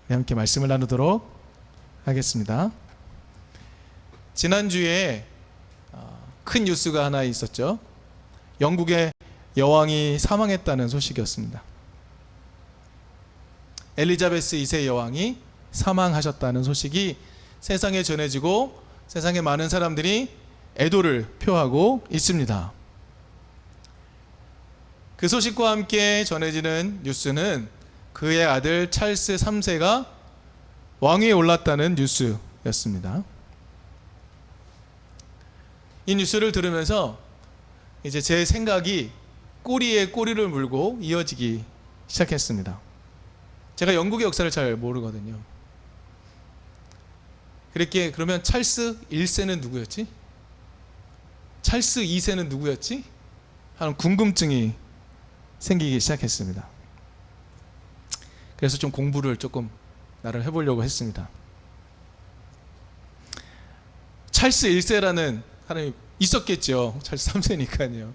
함께 말씀을 나누도록 하겠습니다. 지난주에 큰 뉴스가 하나 있었죠. 영국의 여왕이 사망했다는 소식이었습니다. 엘리자베스 2세 여왕이 사망하셨다는 소식이 세상에 전해지고 세상의 많은 사람들이 애도를 표하고 있습니다. 그 소식과 함께 전해지는 뉴스는 그의 아들 찰스 3세가 왕위에 올랐다는 뉴스였습니다. 이 뉴스를 들으면서 이제 제 생각이 꼬리에 꼬리를 물고 이어지기 시작했습니다. 제가 영국의 역사를 잘 모르거든요. 그러면 찰스 1세는 누구였지? 찰스 2세는 누구였지? 하는 궁금증이 생기기 시작했습니다. 그래서 좀 공부를 조금 나름 해보려고 했습니다. 찰스 1세라는 사람이 있었겠죠. 찰스 3세니까요.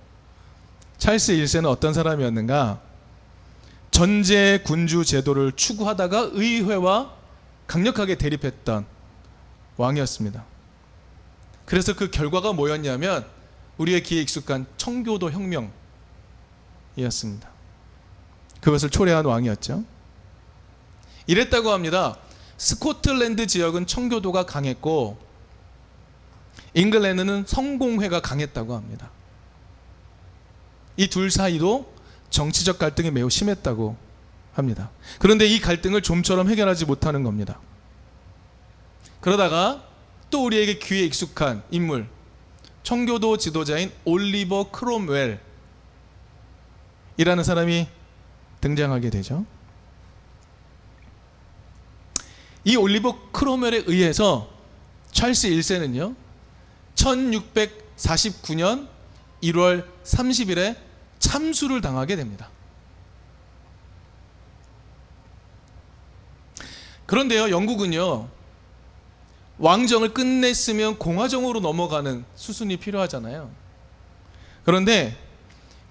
찰스 1세는 어떤 사람이었는가? 전제 군주 제도를 추구하다가 의회와 강력하게 대립했던 왕이었습니다. 그래서 그 결과가 뭐였냐면 우리의 귀에 익숙한 청교도 혁명이었습니다. 그것을 초래한 왕이었죠. 이랬다고 합니다. 스코틀랜드 지역은 청교도가 강했고 잉글랜드는 성공회가 강했다고 합니다. 이 둘 사이도 정치적 갈등이 매우 심했다고 합니다. 그런데 이 갈등을 좀처럼 해결하지 못하는 겁니다. 그러다가 또 우리에게 귀에 익숙한 인물, 청교도 지도자인 올리버 크롬웰이라는 사람이 등장하게 되죠. 이 올리버 크롬웰에 의해서 찰스 1세는요 1649년 1월 30일에 참수를 당하게 됩니다. 그런데요, 영국은요 왕정을 끝냈으면 공화정으로 넘어가는 수순이 필요하잖아요. 그런데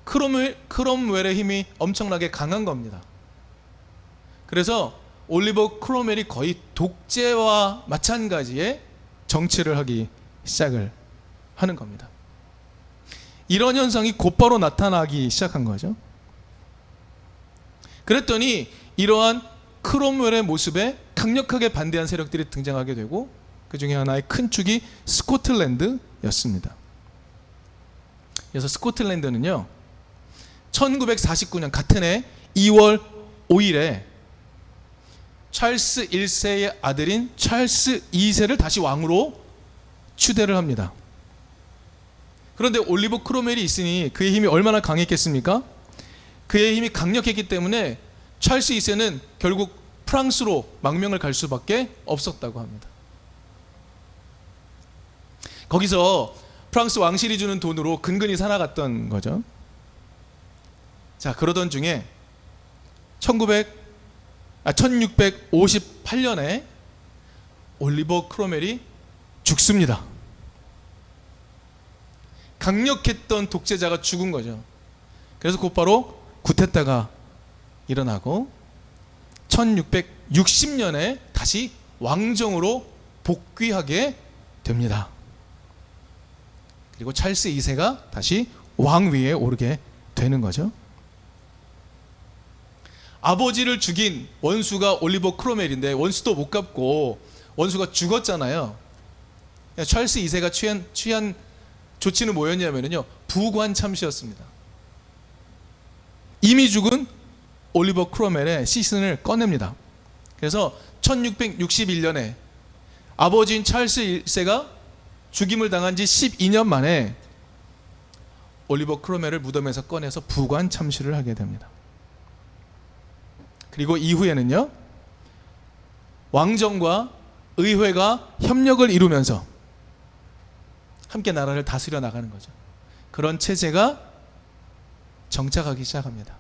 크롬웰의 힘이 엄청나게 강한 겁니다. 그래서 올리버 크롬웰이 거의 독재와 마찬가지의 정치를 하기 시작을 하는 겁니다. 이런 현상이 곧바로 나타나기 시작한 거죠. 그랬더니 이러한 크롬웰의 모습에 강력하게 반대한 세력들이 등장하게 되고 그 중에 하나의 큰 축이 스코틀랜드였습니다. 그래서 스코틀랜드는요 1949년 같은 해 2월 5일에 찰스 1세의 아들인 찰스 2세를 다시 왕으로 추대를 합니다. 그런데 올리버 크롬웰이 있으니 그의 힘이 얼마나 강했겠습니까? 그의 힘이 강력했기 때문에 찰스 2세는 결국 프랑스로 망명을 갈 수밖에 없었다고 합니다. 거기서 프랑스 왕실이 주는 돈으로 근근히 살아갔던 거죠. 자, 그러던 중에 1658년에 올리버 크롬웰이 죽습니다. 강력했던 독재자가 죽은 거죠. 그래서 곧바로 쿠데타가 일어나고 1660년에 다시 왕정으로 복귀하게 됩니다. 그리고 찰스 2세가 다시 왕위에 오르게 되는 거죠. 아버지를 죽인 원수가 올리버 크롬웰인데 원수도 못 갚고 원수가 죽었잖아요. 찰스 2세가 취한 조치는 뭐였냐면요 부관 참시였습니다. 이미 죽은 올리버 크롬웰의 시신을 꺼냅니다. 그래서 1661년에 아버지인 찰스 1세가 죽임을 당한 지 12년 만에 올리버 크롬웰을 무덤에서 꺼내서 부관 참시를 하게 됩니다. 그리고 이후에는요 왕정과 의회가 협력을 이루면서 함께 나라를 다스려 나가는 거죠. 그런 체제가 정착하기 시작합니다.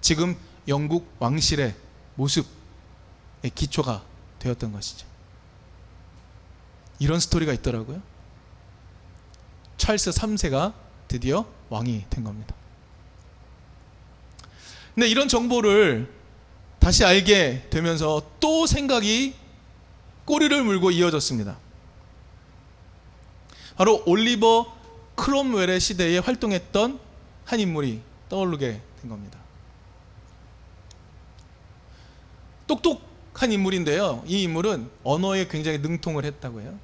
지금 영국 왕실의 모습의 기초가 되었던 것이죠. 이런 스토리가 있더라고요. 찰스 3세가 드디어 왕이 된 겁니다. 근데 이런 정보를 다시 알게 되면서 또 생각이 꼬리를 물고 이어졌습니다. 바로 올리버 크롬웰의 시대에 활동했던 한 인물이 떠오르게 된 겁니다. 똑똑한 인물인데요, 이 인물은 언어에 굉장히 능통을 했다고 해요.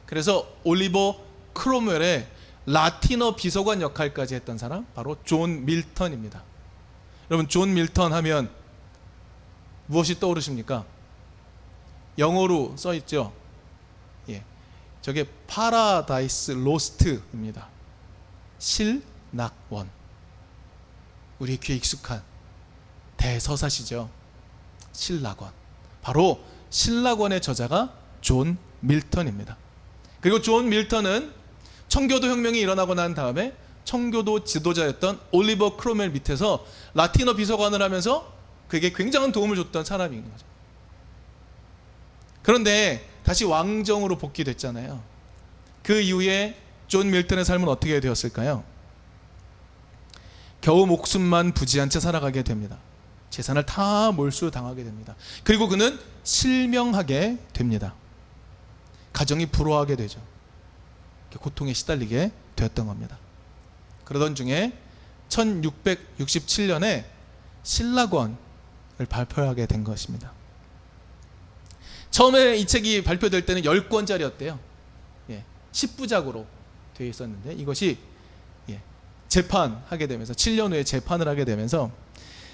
그래서 올리버 크롬웰의 라틴어 비서관 역할까지 했던 사람, 바로 존 밀턴입니다. 여러분, 존 밀턴 하면 무엇이 떠오르십니까? 영어로 써있죠. 예, 저게 파라다이스 로스트입니다. 신락원. 우리 귀에 익숙한 대서사시죠. 신락원. 바로 신락원의 저자가 존 밀턴입니다. 그리고 존 밀턴은 청교도 혁명이 일어나고 난 다음에 청교도 지도자였던 올리버 크롬웰 밑에서 라틴어 비서관을 하면서 그에게 굉장한 도움을 줬던 사람인 거죠. 그런데 다시 왕정으로 복귀됐잖아요. 그 이후에 존 밀턴의 삶은 어떻게 되었을까요? 겨우 목숨만 부지한 채 살아가게 됩니다. 재산을 다 몰수당하게 됩니다. 그리고 그는 실명하게 됩니다. 가정이 불화하게 되죠. 고통에 시달리게 되었던 겁니다. 그러던 중에 1667년에 신락원을 발표하게 된 것입니다. 처음에 이 책이 발표될 때는 10권짜리였대요. 10부작으로 되어 있었는데 이것이 재판하게 되면서 7년 후에 재판을 하게 되면서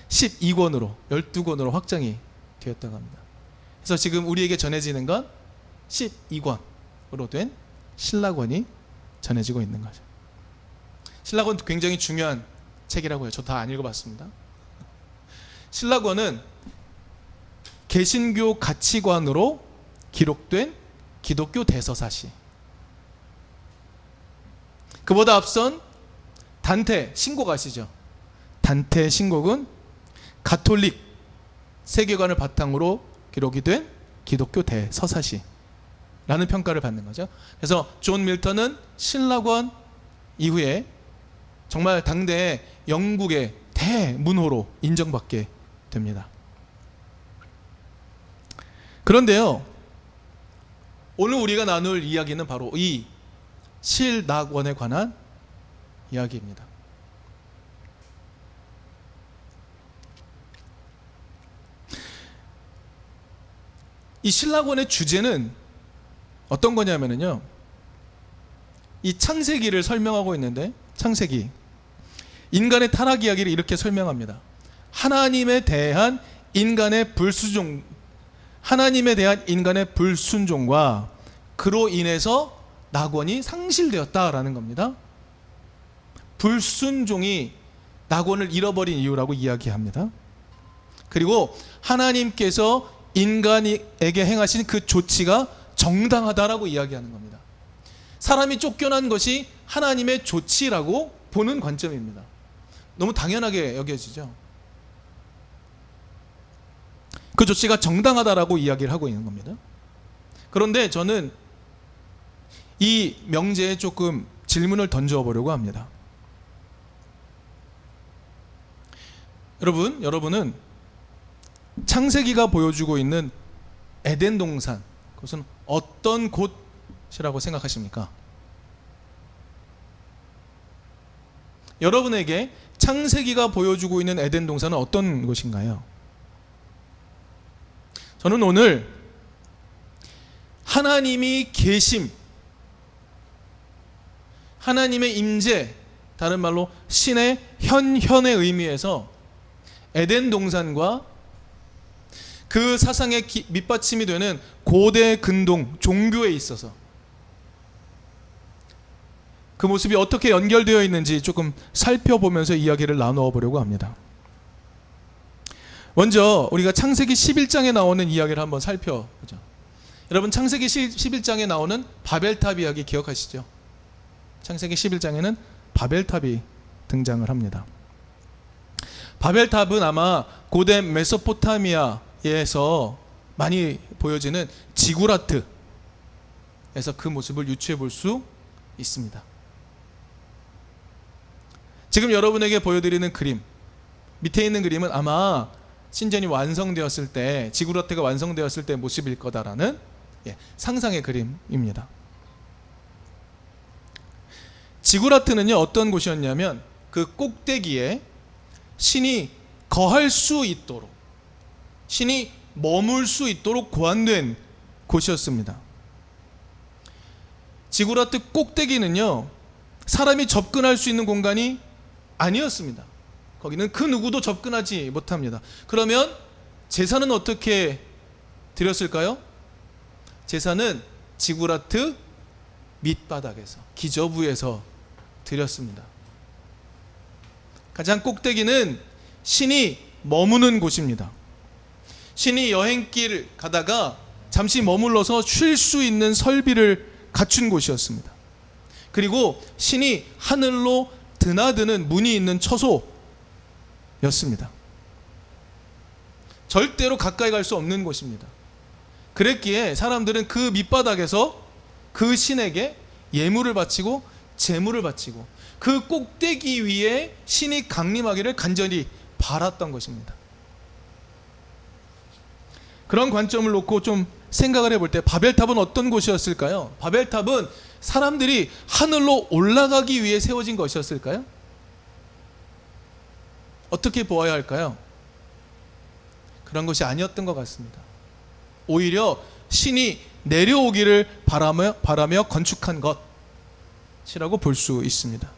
12권으로 12권으로 확장이 되었다고 합니다. 그래서 지금 우리에게 전해지는 건 12권으로 된 신락원이 전해지고 있는 거죠. 신락원 굉장히 중요한 책이라고 해요. 저 다 안 읽어봤습니다. 신락원은 개신교 가치관으로 기록된 기독교 대서사시. 그보다 앞선 단테 신곡 아시죠? 단테의 신곡은 가톨릭 세계관을 바탕으로 기록이 된 기독교 대서사시라는 평가를 받는 거죠. 그래서 존 밀턴은 신락원 이후에 정말 당대 영국의 대문호로 인정받게 됩니다. 그런데요, 오늘 우리가 나눌 이야기는 바로 이 신락원에 관한 이야기입니다. 이 신락원의 주제는 어떤 거냐면요, 이 창세기를 설명하고 있는데, 창세기 인간의 타락 이야기를 이렇게 설명합니다. 하나님에 대한 인간의 불순종과 그로 인해서 낙원이 상실되었다라는 겁니다. 불순종이 낙원을 잃어버린 이유라고 이야기합니다. 그리고 하나님께서 인간에게 행하신 그 조치가 정당하다라고 이야기하는 겁니다. 사람이 쫓겨난 것이 하나님의 조치라고 보는 관점입니다. 너무 당연하게 여겨지죠. 그 조치가 정당하다라고 이야기를 하고 있는 겁니다. 그런데 저는 이 명제에 조금 질문을 던져보려고 합니다. 여러분은 창세기가 보여주고 있는 에덴 동산, 그것은 어떤 곳이라고 생각하십니까? 여러분에게 창세기가 보여주고 있는 에덴 동산은 어떤 곳인가요? 저는 오늘 하나님이 계심, 하나님의 임재, 다른 말로 신의 현현의 의미에서 에덴 동산과 그 사상의 밑받침이 되는 고대 근동 종교에 있어서 그 모습이 어떻게 연결되어 있는지 조금 살펴보면서 이야기를 나누어 보려고 합니다. 먼저 우리가 창세기 11장에 나오는 이야기를 한번 살펴보죠. 여러분, 창세기 11장에 나오는 바벨탑 이야기 기억하시죠? 창세기 11장에는 바벨탑이 등장을 합니다. 바벨탑은 아마 고대 메소포타미아에서 많이 보여지는 지구라트에서 그 모습을 유추해 볼 수 있습니다. 지금 여러분에게 보여드리는 그림, 밑에 있는 그림은 아마 신전이 완성되었을 때, 지구라트가 완성되었을 때 모습일 거다라는 상상의 그림입니다. 지구라트는요, 어떤 곳이었냐면 그 꼭대기에 신이 거할 수 있도록, 신이 머물 수 있도록 고안된 곳이었습니다. 지구라트 꼭대기는요, 사람이 접근할 수 있는 공간이 아니었습니다. 거기는 그 누구도 접근하지 못합니다. 그러면 제사는 어떻게 드렸을까요? 제사는 지구라트 밑바닥에서, 기저부에서 드렸습니다. 가장 꼭대기는 신이 머무는 곳입니다. 신이 여행길 가다가 잠시 머물러서 쉴 수 있는 설비를 갖춘 곳이었습니다. 그리고 신이 하늘로 드나드는 문이 있는 처소였습니다. 절대로 가까이 갈 수 없는 곳입니다. 그랬기에 사람들은 그 밑바닥에서 그 신에게 예물을 바치고 제물을 바치고 그 꼭대기 위에 신이 강림하기를 간절히 바랐던 것입니다. 그런 관점을 놓고 좀 생각을 해볼 때 바벨탑은 어떤 곳이었을까요? 바벨탑은 사람들이 하늘로 올라가기 위해 세워진 것이었을까요? 어떻게 보아야 할까요? 그런 것이 아니었던 것 같습니다. 오히려 신이 내려오기를 바라며 건축한 것이라고 볼 수 있습니다.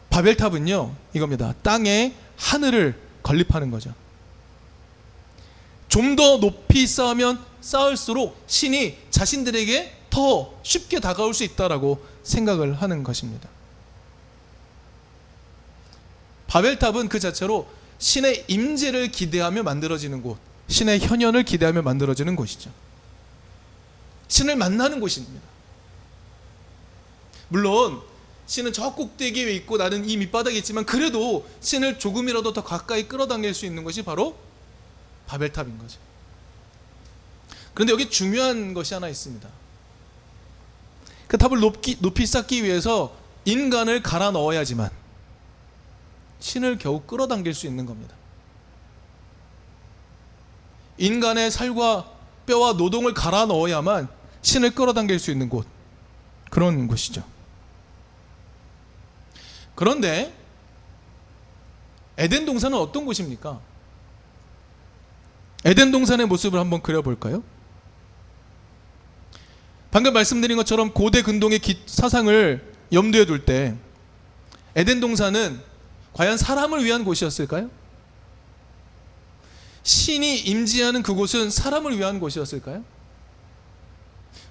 바벨탑은요, 이겁니다. 땅에 하늘을 건립하는 거죠. 좀 더 높이 쌓으면 쌓을수록 신이 자신들에게 더 쉽게 다가올 수 있다라고 생각을 하는 것입니다. 바벨탑은 그 자체로 신의 임재를 기대하며 만들어지는 곳, 신의 현현을 기대하며 만들어지는 곳이죠. 신을 만나는 곳입니다. 물론 신은 저 꼭대기에 있고 나는 이 밑바닥에 있지만 그래도 신을 조금이라도 더 가까이 끌어당길 수 있는 것이 바로 바벨탑인 거죠. 그런데 여기 중요한 것이 하나 있습니다. 그 탑을 높이 쌓기 위해서 인간을 갈아 넣어야지만 신을 겨우 끌어당길 수 있는 겁니다. 인간의 살과 뼈와 노동을 갈아 넣어야만 신을 끌어당길 수 있는 곳, 그런 곳이죠. 그런데 에덴 동산은 어떤 곳입니까? 에덴 동산의 모습을 한번 그려볼까요? 방금 말씀드린 것처럼 고대 근동의 사상을 염두에 둘 때 에덴 동산은 과연 사람을 위한 곳이었을까요? 신이 임재하는 그곳은 사람을 위한 곳이었을까요?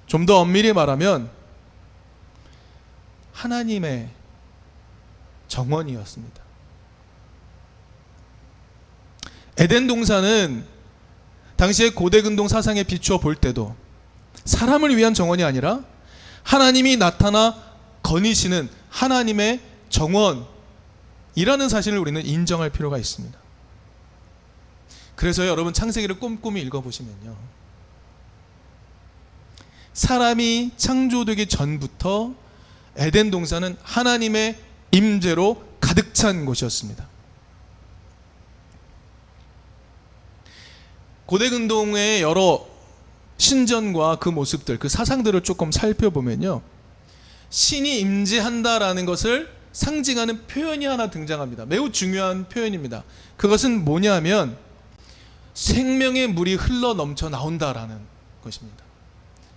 좀 더 엄밀히 말하면 하나님의 정원이었습니다. 에덴 동산은 당시의 고대 근동 사상에 비추어 볼 때도 사람을 위한 정원이 아니라 하나님이 나타나 거니시는 하나님의 정원이라는 사실을 우리는 인정할 필요가 있습니다. 그래서 여러분 창세기를 꼼꼼히 읽어보시면요, 사람이 창조되기 전부터 에덴 동산은 하나님의 임재로 가득 찬 곳이었습니다. 고대 근동의 여러 신전과 그 모습들, 그 사상들을 조금 살펴보면요, 신이 임재한다라는 것을 상징하는 표현이 하나 등장합니다. 매우 중요한 표현입니다. 그것은 뭐냐면 생명의 물이 흘러 넘쳐 나온다라는 것입니다.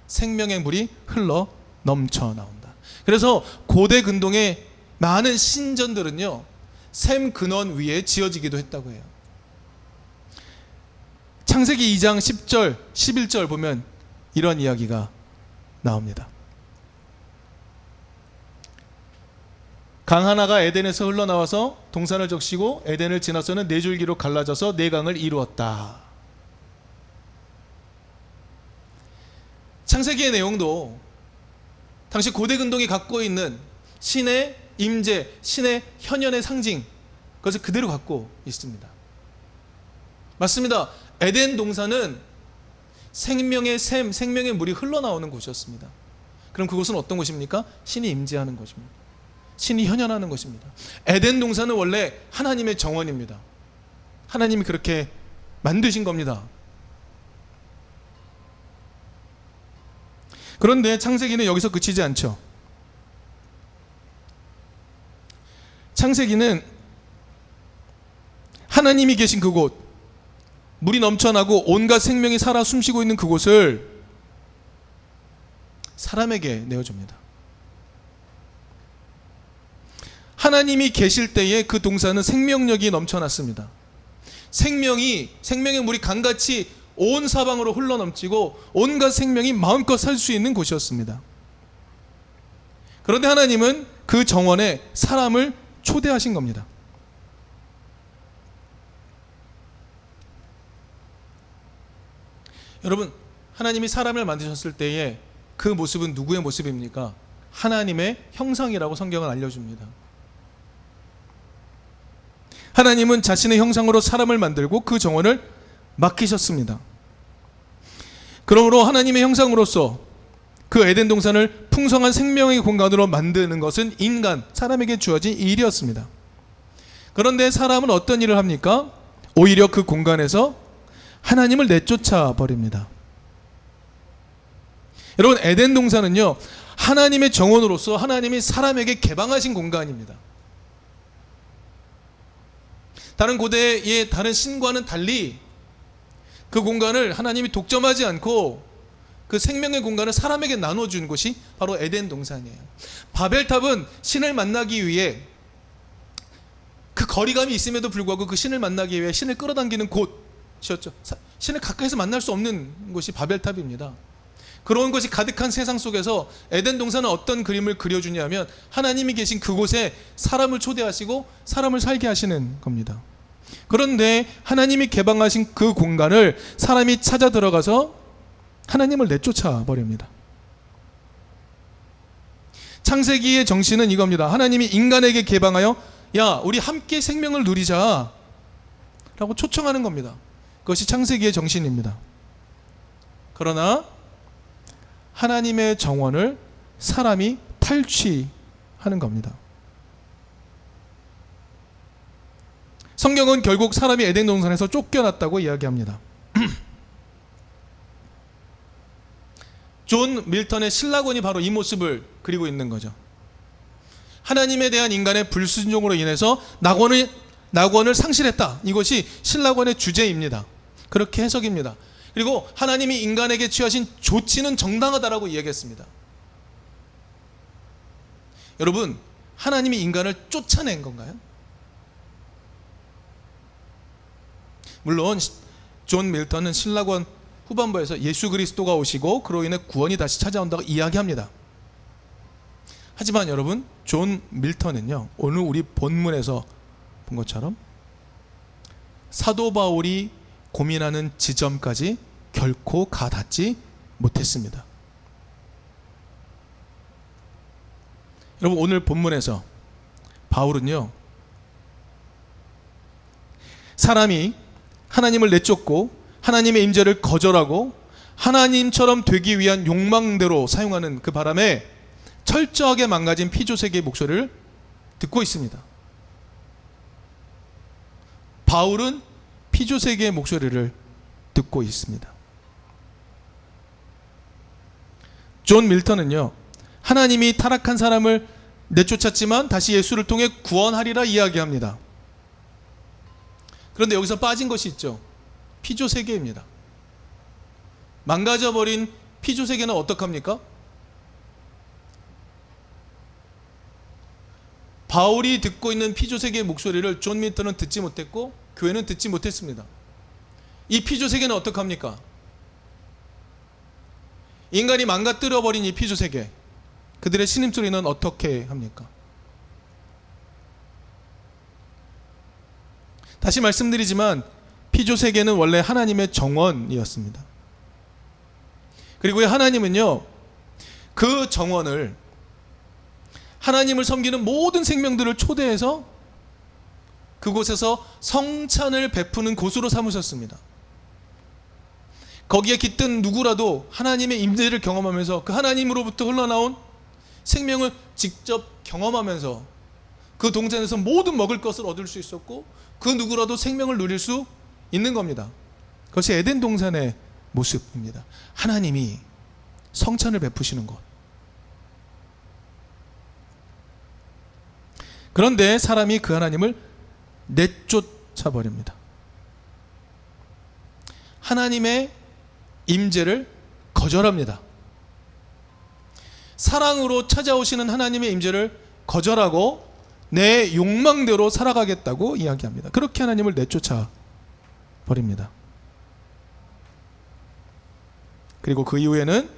생명의 물이 흘러 넘쳐 나온다. 그래서 고대 근동의 많은 신전들은요, 샘 근원 위에 지어지기도 했다고 해요. 창세기 2장 10절, 11절 보면 이런 이야기가 나옵니다. 강 하나가 에덴에서 흘러나와서 동산을 적시고 에덴을 지나서는 네 줄기로 갈라져서 네 강을 이루었다. 창세기의 내용도 당시 고대 근동이 갖고 있는 신의 임재, 신의 현현의 상징, 그것을 그대로 갖고 있습니다. 맞습니다. 에덴 동산은 생명의 샘, 생명의 물이 흘러나오는 곳이었습니다. 그럼 그곳은 어떤 곳입니까? 신이 임재하는 곳입니다. 신이 현현하는 것입니다. 에덴 동산은 원래 하나님의 정원입니다. 하나님이 그렇게 만드신 겁니다. 그런데 창세기는 여기서 그치지 않죠. 창세기는 하나님이 계신 그곳, 물이 넘쳐나고 온갖 생명이 살아 숨쉬고 있는 그곳을 사람에게 내어줍니다. 하나님이 계실 때에 그 동산은 생명력이 넘쳐났습니다. 생명의 물이 강같이 온 사방으로 흘러넘치고 온갖 생명이 마음껏 살 수 있는 곳이었습니다. 그런데 하나님은 그 정원에 사람을 초대하신 겁니다. 여러분, 하나님이 사람을 만드셨을 때에 그 모습은 누구의 모습입니까? 하나님의 형상이라고 성경은 알려줍니다. 하나님은 자신의 형상으로 사람을 만들고 그 정원을 맡기셨습니다. 그러므로 하나님의 형상으로서 그 에덴 동산을 풍성한 생명의 공간으로 만드는 것은 사람에게 주어진 일이었습니다. 그런데 사람은 어떤 일을 합니까? 오히려 그 공간에서 하나님을 내쫓아 버립니다. 여러분, 에덴 동산은요, 하나님의 정원으로서 하나님이 사람에게 개방하신 공간입니다. 다른 고대의 다른 신과는 달리 그 공간을 하나님이 독점하지 않고 그 생명의 공간을 사람에게 나눠준 곳이 바로 에덴 동산이에요. 바벨탑은 신을 만나기 위해 그 거리감이 있음에도 불구하고 그 신을 만나기 위해 신을 끌어당기는 곳이었죠. 신을 가까이서 만날 수 없는 곳이 바벨탑입니다. 그런 것이 가득한 세상 속에서 에덴 동산은 어떤 그림을 그려주냐면 하나님이 계신 그곳에 사람을 초대하시고 사람을 살게 하시는 겁니다. 그런데 하나님이 개방하신 그 공간을 사람이 찾아 들어가서 하나님을 내쫓아 버립니다. 창세기의 정신은 이겁니다. 하나님이 인간에게 개방하여 야, 우리 함께 생명을 누리자 라고 초청하는 겁니다. 그것이 창세기의 정신입니다. 그러나 하나님의 정원을 사람이 탈취하는 겁니다. 성경은 결국 사람이 에덴 동산에서 쫓겨났다고 이야기합니다. 존 밀턴의 신라권이 바로 이 모습을 그리고 있는 거죠. 하나님에 대한 인간의 불순종으로 인해서 낙원을 상실했다. 이것이 신라권의 주제입니다. 그렇게 해석입니다. 그리고 하나님이 인간에게 취하신 조치는 정당하다라고 이야기했습니다. 여러분, 하나님이 인간을 쫓아낸 건가요? 물론 존 밀턴은 신라권 후반부에서 예수 그리스도가 오시고 그로 인해 구원이 다시 찾아온다고 이야기합니다. 하지만 여러분, 존 밀턴은요, 오늘 우리 본문에서 본 것처럼 사도 바울이 고민하는 지점까지 결코 가닿지 못했습니다. 여러분, 오늘 본문에서 바울은요, 사람이 하나님을 내쫓고 하나님의 임재를 거절하고 하나님처럼 되기 위한 욕망대로 사용하는 그 바람에 철저하게 망가진 피조세계의 목소리를 듣고 있습니다. 바울은 피조세계의 목소리를 듣고 있습니다. 존 밀턴은요, 하나님이 타락한 사람을 내쫓았지만 다시 예수를 통해 구원하리라 이야기합니다. 그런데 여기서 빠진 것이 있죠. 피조세계입니다. 망가져버린 피조세계는 어떡합니까? 바울이 듣고 있는 피조세계의 목소리를 존 밀턴은 듣지 못했고 교회는 듣지 못했습니다. 이 피조세계는 어떡합니까? 인간이 망가뜨려버린 이 피조세계, 그들의 신음소리는 어떻게 합니까? 다시 말씀드리지만 피조세계는 원래 하나님의 정원이었습니다. 그리고 하나님은요, 그 정원을 하나님을 섬기는 모든 생명들을 초대해서 그곳에서 성찬을 베푸는 곳으로 삼으셨습니다. 거기에 깃든 누구라도 하나님의 임재를 경험하면서 그 하나님으로부터 흘러나온 생명을 직접 경험하면서 그 동산에서 모든 먹을 것을 얻을 수 있었고 그 누구라도 생명을 누릴 수 있는 겁니다. 그것이 에덴 동산의 모습입니다. 하나님이 성찬을 베푸시는 것. 그런데 사람이 그 하나님을 내쫓아 버립니다. 하나님의 임재를 거절합니다. 사랑으로 찾아오시는 하나님의 임재를 거절하고 내 욕망대로 살아가겠다고 이야기합니다. 그렇게 하나님을 내쫓아 버립니다. 그리고 그 이후에는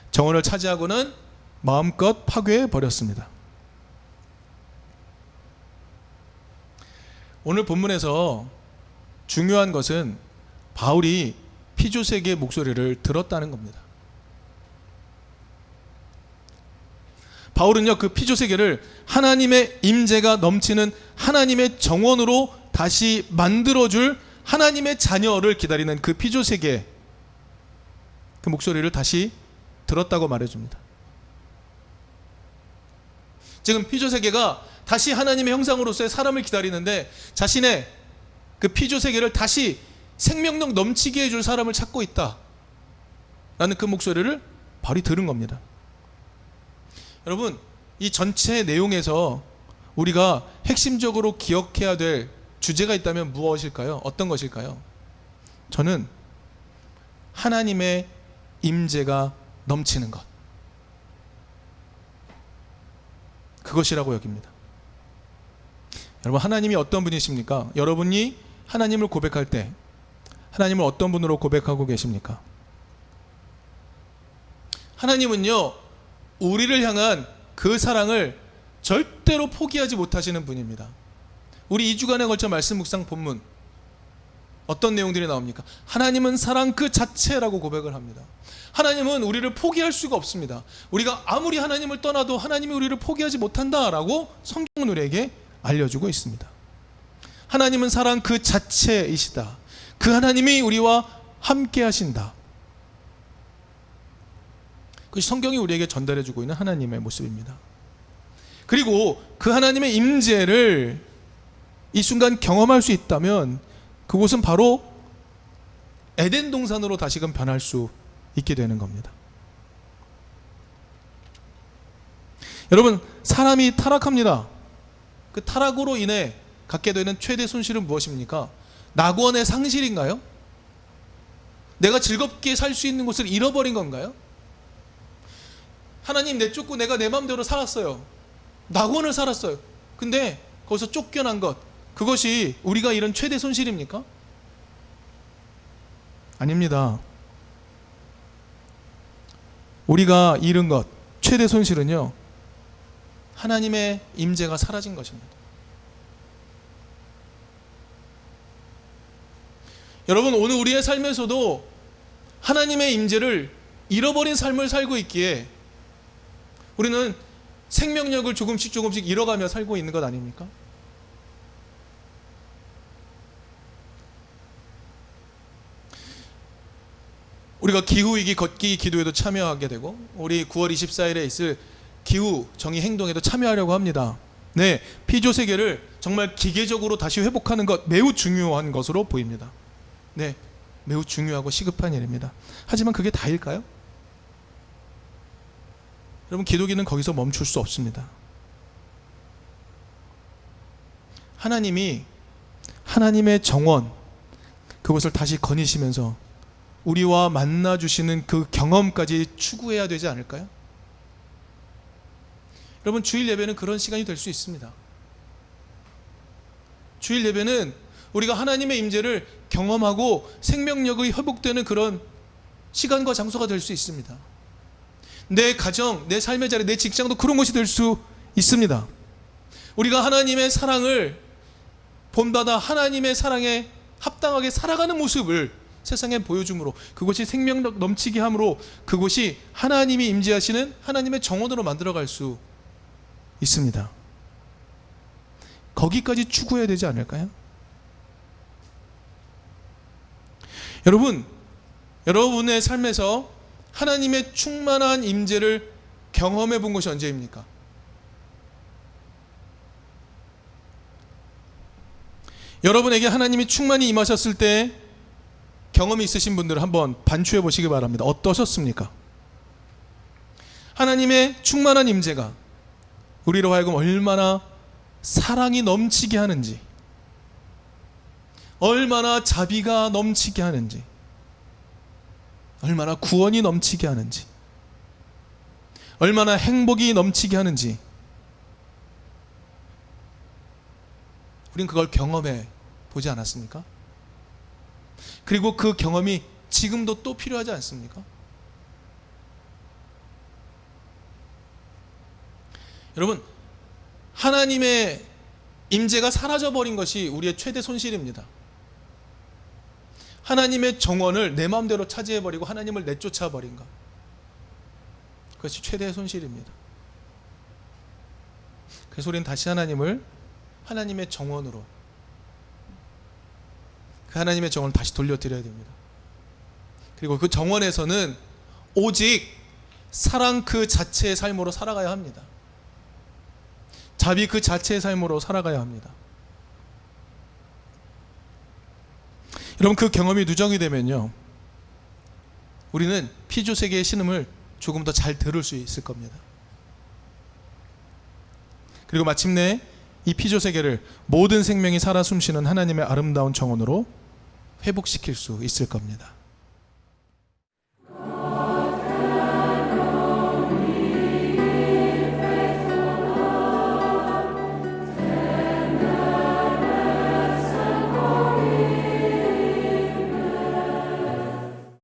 정원을 차지하고는 마음껏 파괴해 버렸습니다. 오늘 본문에서 중요한 것은 바울이 피조세계의 목소리를 들었다는 겁니다. 바울은요, 그 피조세계를 하나님의 임재가 넘치는 하나님의 정원으로 다시 만들어줄 하나님의 자녀를 기다리는 그 피조세계, 그 목소리를 다시 들었다고 말해줍니다. 지금 피조세계가 다시 하나님의 형상으로서의 사람을 기다리는데 자신의 그 피조세계를 다시 생명력 넘치게 해줄 사람을 찾고 있다 라는 그 목소리를 바울이 들은 겁니다. 여러분, 이 전체 내용에서 우리가 핵심적으로 기억해야 될 주제가 있다면 무엇일까요? 어떤 것일까요? 저는 하나님의 임재가 넘치는 것, 그것이라고 여깁니다. 여러분, 하나님이 어떤 분이십니까? 여러분이 하나님을 고백할 때 하나님을 어떤 분으로 고백하고 계십니까? 하나님은요, 우리를 향한 그 사랑을 절대로 포기하지 못하시는 분입니다. 우리 2주간에 걸쳐 말씀 묵상 본문 어떤 내용들이 나옵니까? 하나님은 사랑 그 자체라고 고백을 합니다. 하나님은 우리를 포기할 수가 없습니다. 우리가 아무리 하나님을 떠나도 하나님이 우리를 포기하지 못한다라고 성경은 우리에게 알려주고 있습니다. 하나님은 사랑 그 자체이시다. 그 하나님이 우리와 함께 하신다. 그것이 성경이 우리에게 전달해주고 있는 하나님의 모습입니다. 그리고 그 하나님의 임재를 이 순간 경험할 수 있다면 그곳은 바로 에덴 동산으로 다시금 변할 수 있게 되는 겁니다. 여러분, 사람이 타락합니다. 그 타락으로 인해 갖게 되는 최대 손실은 무엇입니까? 낙원의 상실인가요? 내가 즐겁게 살 수 있는 곳을 잃어버린 건가요? 하나님 내쫓고 내가 내 마음대로 살았어요. 낙원을 살았어요. 근데 거기서 쫓겨난 것, 그것이 우리가 잃은 최대 손실입니까? 아닙니다. 우리가 잃은 것, 최대 손실은요, 하나님의 임재가 사라진 것입니다. 여러분, 오늘 우리의 삶에서도 하나님의 임재를 잃어버린 삶을 살고 있기에 우리는 생명력을 조금씩 잃어가며 살고 있는 것 아닙니까? 우리가 기후위기 걷기 기도에도 참여하게 되고 우리 9월 24일에 있을 기후 정의 행동에도 참여하려고 합니다. 네, 피조세계를 정말 기계적으로 다시 회복하는 것 매우 중요한 것으로 보입니다. 네, 매우 중요하고 시급한 일입니다. 하지만 그게 다일까요? 여러분, 기독인은 거기서 멈출 수 없습니다. 하나님이 하나님의 정원, 그것을 다시 거니시면서 우리와 만나주시는 그 경험까지 추구해야 되지 않을까요? 여러분, 주일 예배는 그런 시간이 될 수 있습니다. 주일 예배는 우리가 하나님의 임재를 경험하고 생명력이 회복되는 그런 시간과 장소가 될 수 있습니다. 내 가정, 내 삶의 자리, 내 직장도 그런 것이 될 수 있습니다. 우리가 하나님의 사랑을 본받아 하나님의 사랑에 합당하게 살아가는 모습을 세상에 보여줌으로, 그것이 생명력 넘치게 함으로 그것이 하나님이 임재하시는 하나님의 정원으로 만들어갈 수 있습니다. 거기까지 추구해야 되지 않을까요? 여러분, 여러분의 삶에서 하나님의 충만한 임재를 경험해 본 것이 언제입니까? 여러분에게 하나님이 충만히 임하셨을 때 경험이 있으신 분들은 한번 반추해 보시기 바랍니다. 어떠셨습니까? 하나님의 충만한 임재가 우리로 하여금 얼마나 사랑이 넘치게 하는지, 얼마나 자비가 넘치게 하는지, 얼마나 구원이 넘치게 하는지, 얼마나 행복이 넘치게 하는지, 우린 그걸 경험해 보지 않았습니까? 그리고 그 경험이 지금도 또 필요하지 않습니까? 여러분, 하나님의 임재가 사라져버린 것이 우리의 최대 손실입니다. 하나님의 정원을 내 마음대로 차지해버리고 하나님을 내쫓아버린 것, 그것이 최대의 손실입니다. 그래서 우리는 다시 하나님을 하나님의 정원으로, 그 하나님의 정원을 다시 돌려드려야 됩니다. 그리고 그 정원에서는 오직 사랑 그 자체의 삶으로 살아가야 합니다. 자비 그 자체의 삶으로 살아가야 합니다. 여러분, 그 경험이 누적이 되면요, 우리는 피조세계의 신음을 조금 더 잘 들을 수 있을 겁니다. 그리고 마침내 이 피조세계를 모든 생명이 살아 숨쉬는 하나님의 아름다운 정원으로 회복시킬 수 있을 겁니다.